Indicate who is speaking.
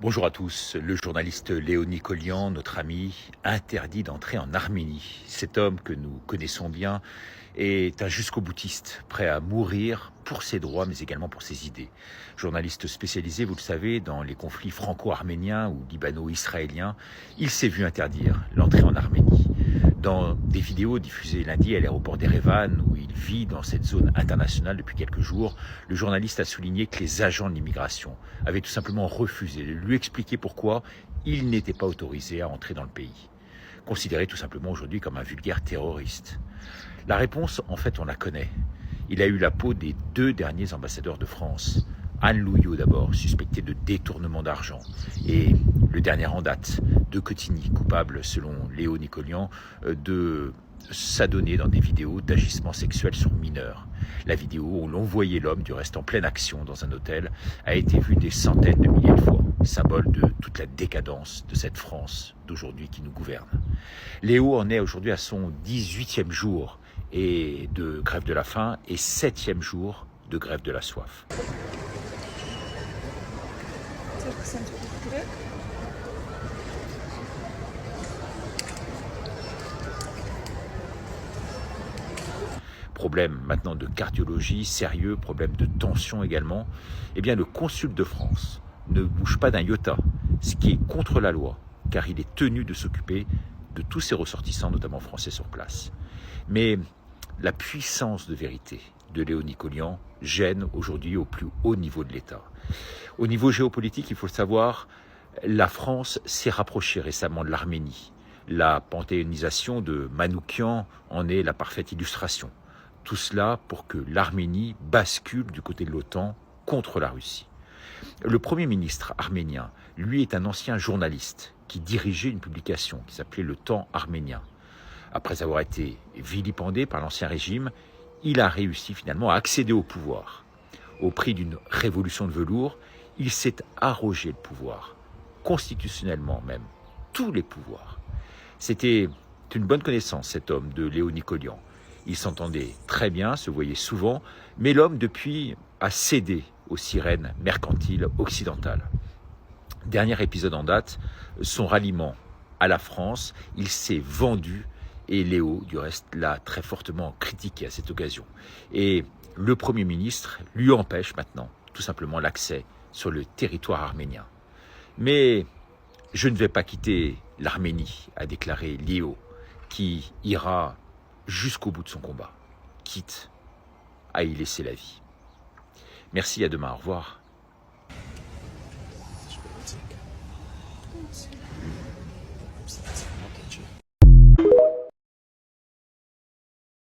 Speaker 1: Bonjour à tous. Le journaliste Léo Nicolian, notre ami, interdit d'entrer en Arménie. Cet homme que nous connaissons bien est un jusqu'au-boutiste, prêt à mourir pour ses droits, mais également pour ses idées. Journaliste spécialisé, vous le savez, dans les conflits franco-arméniens ou libano-israéliens, il s'est vu interdire l'entrée en Arménie. Dans des vidéos diffusées lundi à l'aéroport d'Erevan, où il vit dans cette zone internationale depuis quelques jours, le journaliste a souligné que les agents de l'immigration avaient tout simplement refusé de lui expliquer pourquoi il n'était pas autorisé à entrer dans le pays, considéré tout simplement aujourd'hui comme un vulgaire terroriste. La réponse, en fait, on la connaît. Il a eu la peau des deux derniers ambassadeurs de France. Anne Louillot d'abord, suspectée de détournement d'argent, et le dernier en date de Cotigny, coupable, selon Léo Nicolian, de s'adonner dans des vidéos d'agissements sexuels sur mineurs. La vidéo où l'on voyait l'homme, du reste en pleine action dans un hôtel, a été vue des centaines de milliers de fois, symbole de toute la décadence de cette France d'aujourd'hui qui nous gouverne. Léo en est aujourd'hui à son 18e jour et de grève de la faim et 7e jour de grève de la soif. Problème maintenant de cardiologie sérieux, problème de tension également. Eh bien, le consul de France ne bouge pas d'un iota, ce qui est contre la loi, car il est tenu de s'occuper de tous ses ressortissants, notamment français sur place. Mais la puissance de vérité de Léo Nicolian gêne aujourd'hui au plus haut niveau de l'État. Au niveau géopolitique, il faut le savoir, la France s'est rapprochée récemment de l'Arménie. La panthéonisation de Manoukian en est la parfaite illustration. Tout cela pour que l'Arménie bascule du côté de l'OTAN contre la Russie. Le Premier ministre arménien, lui, est un ancien journaliste qui dirigeait une publication qui s'appelait Le Temps arménien. Après avoir été vilipendé par l'ancien régime, il a réussi finalement à accéder au pouvoir. Au prix d'une révolution de velours, il s'est arrogé le pouvoir, constitutionnellement même, tous les pouvoirs. C'était une bonne connaissance, cet homme de Léo Nicolian. Ils s'entendaient très bien, se voyaient souvent, mais l'homme, depuis, a cédé aux sirènes mercantiles occidentales. Dernier épisode en date, son ralliement à la France, il s'est vendu et Léo, du reste, l'a très fortement critiqué à cette occasion. Et le Premier ministre lui empêche maintenant tout simplement l'accès sur le territoire arménien. Mais je ne vais pas quitter l'Arménie, a déclaré Léo, qui ira jusqu'au bout de son combat, quitte à y laisser la vie. Merci, à demain, au revoir.